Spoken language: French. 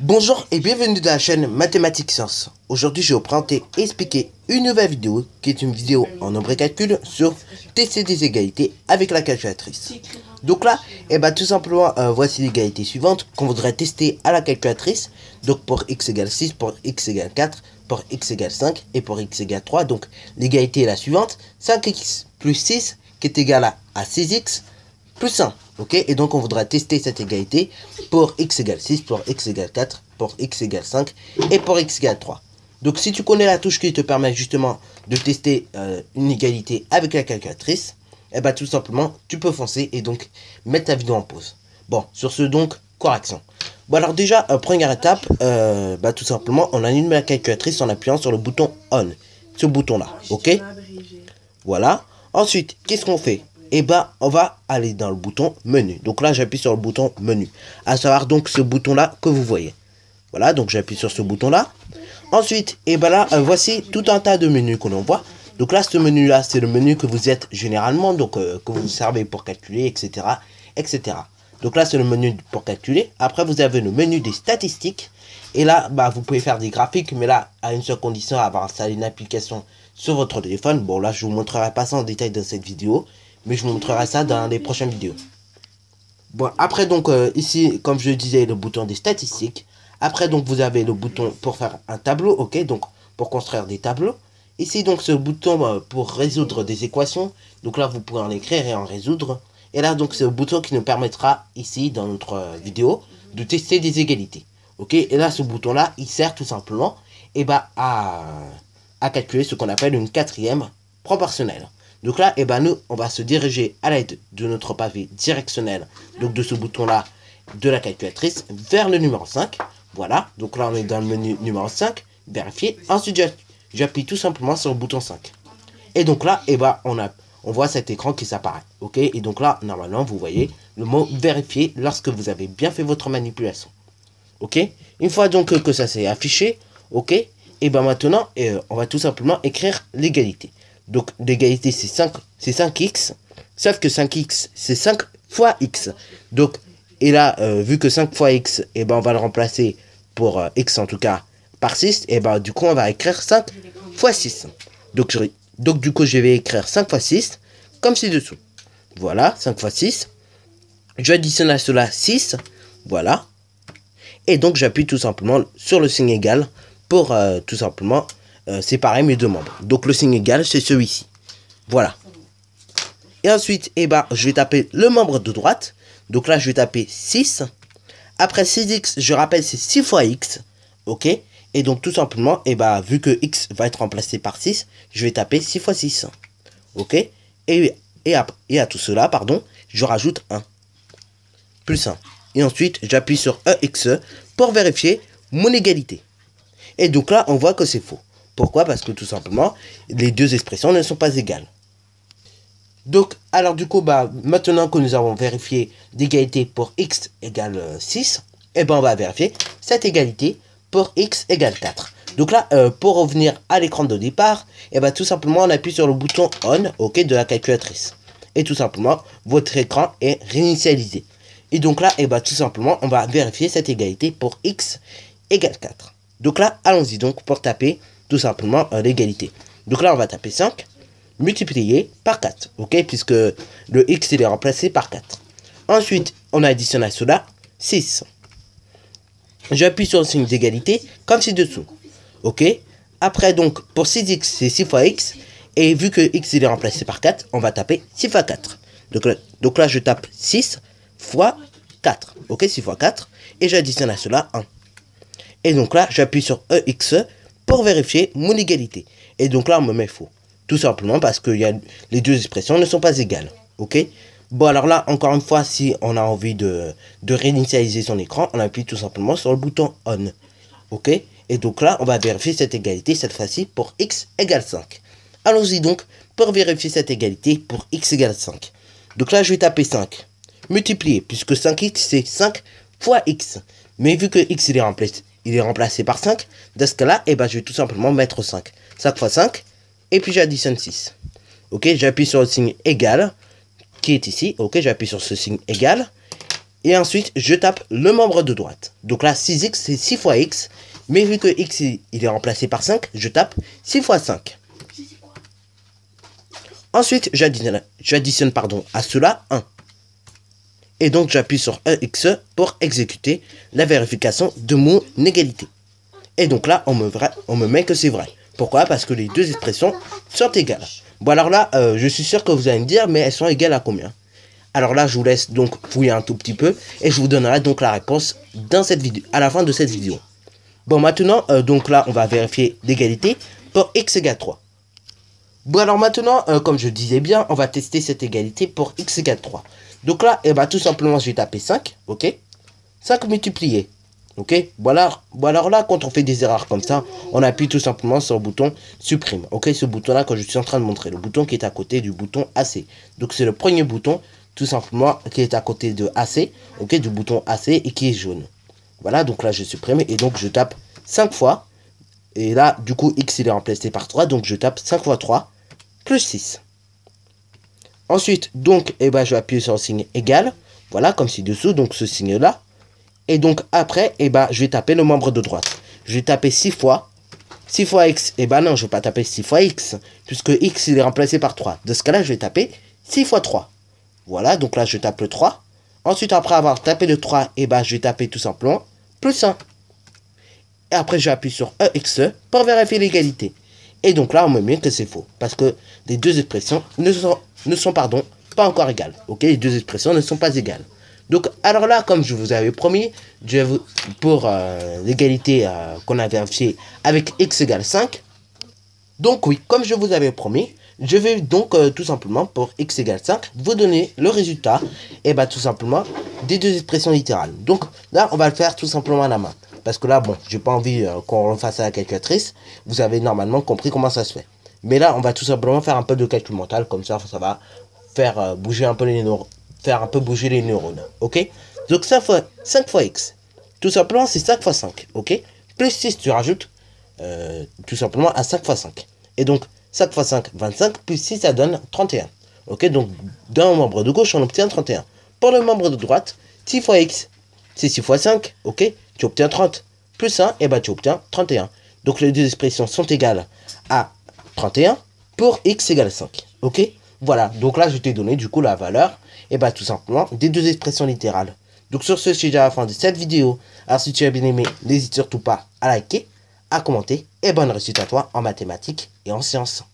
Bonjour et bienvenue dans la chaîne Mathématiques Sciences. Aujourd'hui, je vais vous présenter et expliquer une nouvelle vidéo qui est une vidéo en nombre et calcul sur tester des égalités avec la calculatrice. Donc là, tout simplement, voici l'égalité suivante qu'on voudrait tester à la calculatrice. Donc pour x égale 6, pour x égale 4, pour x égale 5 et pour x égale 3. Donc l'égalité est la suivante, 5x plus 6 qui est égal à 6x plus 1. Ok, et donc on voudra tester cette égalité pour x égale 6, pour x égale 4, pour x égale 5 et pour x égale 3. Donc si tu connais la touche qui te permet justement de tester une égalité avec la calculatrice, tout simplement tu peux foncer et donc mettre ta vidéo en pause. Bon, sur ce donc, correction. Bon alors déjà, première étape, tout simplement on allume la calculatrice en appuyant sur le bouton on, ce bouton là, ok. Voilà, ensuite qu'est-ce qu'on fait? On va aller dans le bouton menu. Donc là, j'appuie sur le bouton menu. À savoir donc ce bouton-là que vous voyez. Voilà, donc j'appuie sur ce bouton-là. Ensuite, voici tout un tas de menus que l'on voit. Donc là, ce menu-là, c'est le menu que vous êtes généralement, donc que vous servez pour calculer, etc., etc. Donc là, c'est le menu pour calculer. Après, vous avez le menu des statistiques. Et là, vous pouvez faire des graphiques, mais là, à une seule condition, avoir installé une application sur votre téléphone. Bon, là, je vous montrerai pas ça en détail dans cette vidéo, mais je vous montrerai ça dans les prochaines vidéos. Bon, après donc ici, comme je disais, le bouton des statistiques. Après donc vous avez le bouton pour faire un tableau, ok, donc pour construire des tableaux. Ici donc ce bouton pour résoudre des équations. Donc là vous pouvez en écrire et en résoudre. Et là donc c'est le bouton qui nous permettra ici dans notre vidéo de tester des égalités. Ok, et là ce bouton là il sert tout simplement à calculer ce qu'on appelle une quatrième proportionnelle. Donc là, nous, on va se diriger à l'aide de notre pavé directionnel, donc de ce bouton-là de la calculatrice, vers le numéro 5. Voilà, donc là, on est dans le menu numéro 5, vérifier. Ensuite, j'appuie tout simplement sur le bouton 5. Et donc là, on voit cet écran qui s'apparaît. Ok, et donc là, normalement, vous voyez le mot vérifier lorsque vous avez bien fait votre manipulation. Ok, une fois donc que ça s'est affiché, ok, maintenant, on va tout simplement écrire l'égalité. Donc l'égalité c'est 5x, sauf que 5x c'est 5 fois x. Donc, et là, vu que 5 fois x, on va le remplacer pour x en tout cas par 6, du coup on va écrire 5 fois 6. Donc du coup je vais écrire 5 fois 6 comme ci-dessous. Voilà, 5 fois 6. J'additionne à cela 6, voilà. Et donc j'appuie tout simplement sur le signe égal pour tout simplement séparer mes deux membres. Donc le signe égal c'est celui-ci. Voilà. Et ensuite, je vais taper le membre de droite. Donc là je vais taper 6. Après 6x, je rappelle c'est 6 fois x. Ok. Et donc tout simplement, vu que x va être remplacé par 6, je vais taper 6 fois 6. Ok. Et à tout cela, pardon, je rajoute 1. Plus 1. Et ensuite, j'appuie sur EX pour vérifier mon égalité. Et donc là, on voit que c'est faux. Pourquoi? Parce que tout simplement, les deux expressions ne sont pas égales. Donc, alors du coup, maintenant que nous avons vérifié l'égalité pour x égale 6, on va vérifier cette égalité pour x égale 4. Donc là, pour revenir à l'écran de départ, tout simplement, on appuie sur le bouton on, ok, de la calculatrice. Et tout simplement, votre écran est réinitialisé. Et donc là, tout simplement, on va vérifier cette égalité pour x égale 4. Donc là, allons-y donc pour taper tout simplement l'égalité. Donc là, on va taper 5 multiplié par 4, ok, puisque le x il est remplacé par 4. Ensuite, on additionne à cela 6. J'appuie sur le signe d'égalité comme ci-dessous, ok. Après, donc, pour 6x, c'est 6 fois x, et vu que x il est remplacé par 4, on va taper 6 fois 4. Donc là, je tape 6 fois 4, ok, 6 fois 4, et j'additionne à cela 1. Et donc là, j'appuie sur EX pour vérifier mon égalité. Et donc là, on me met faux. Tout simplement parce que les deux expressions ne sont pas égales. Ok. Bon, alors là, encore une fois, si on a envie de réinitialiser son écran, on appuie tout simplement sur le bouton on. Ok. Et donc là, on va vérifier cette égalité, cette fois-ci, pour x égale 5. Allons-y donc pour vérifier cette égalité pour x égale 5. Donc là, je vais taper 5. Multiplier, puisque 5x, c'est 5 fois x. Mais vu que x, il est remplacé par 5, dans ce cas-là, je vais tout simplement mettre 5. 5 fois 5, et puis j'additionne 6. Ok, j'appuie sur le signe égal, qui est ici. Ok, j'appuie sur ce signe égal. Et ensuite, je tape le membre de droite. Donc là, 6x, c'est 6 fois x. Mais vu que x, il est remplacé par 5, je tape 6 fois 5. Ensuite, j'additionne à cela 1. Et donc, j'appuie sur EX pour exécuter la vérification de mon égalité. Et donc là, on me met que c'est vrai. Pourquoi? Parce que les deux expressions sont égales. Bon, alors là, je suis sûr que vous allez me dire, mais elles sont égales à combien? Alors là, je vous laisse donc fouiller un tout petit peu et je vous donnerai donc la réponse dans cette vidéo, à la fin de cette vidéo. Bon, maintenant, donc là, on va vérifier l'égalité pour x égale 3. Bon, alors maintenant, comme je disais bien, on va tester cette égalité pour x égale 3. Donc là, tout simplement, je vais taper 5, ok? 5 multiplié, ok? Voilà, bon, alors là, quand on fait des erreurs comme ça, on appuie tout simplement sur le bouton supprime, ok? Ce bouton-là que je suis en train de montrer, le bouton qui est à côté du bouton AC. Donc c'est le premier bouton tout simplement qui est à côté de AC, ok, du bouton AC et qui est jaune. Voilà, donc là je supprime et donc je tape 5 fois. Et là, du coup, x il est remplacé par 3, donc je tape 5 fois 3 plus 6. Ensuite, donc, je vais appuyer sur le signe égal, voilà, comme ci-dessous, donc ce signe-là. Et donc après, je vais taper le membre de droite. Je vais taper 6 fois x, non, je ne vais pas taper 6 fois x, puisque x il est remplacé par 3. De ce cas-là, je vais taper 6 fois 3. Voilà, donc là, je tape le 3. Ensuite, après avoir tapé le 3, je vais taper tout simplement plus 1. Et après, j'appuie sur EX pour vérifier l'égalité. Et donc là, on me met que c'est faux. Parce que les deux expressions ne sont pas encore égales. Ok, les deux expressions ne sont pas égales. Donc, alors là, comme je vous avais promis, pour l'égalité qu'on a vérifiée avec x égale 5. Donc oui, comme je vous avais promis, je vais donc tout simplement pour x égale 5 vous donner le résultat tout simplement des deux expressions littérales. Donc là on va le faire tout simplement à la main parce que là bon j'ai pas envie qu'on le fasse à la calculatrice. Vous avez normalement compris comment ça se fait. Mais là on va tout simplement faire un peu de calcul mental, comme ça va faire bouger un peu les neurones, bouger les neurones. Ok, donc 5 fois x tout simplement c'est 5 fois 5, ok, plus 6 tu rajoutes tout simplement à 5 fois 5. Et donc 5 fois 5, 25, plus 6, ça donne 31. Ok, donc d'un membre de gauche, on obtient 31. Pour le membre de droite, 6 fois x, c'est 6 fois 5, ok, tu obtiens 30. Plus 1, tu obtiens 31. Donc les deux expressions sont égales à 31 pour x égale 5. Ok, voilà, donc là je t'ai donné du coup la valeur, tout simplement, des deux expressions littérales. Donc sur ce, c'est déjà la fin de cette vidéo. Alors si tu as bien aimé, n'hésite surtout pas à liker, à commenter, et bonne réussite à toi en mathématiques et en sciences.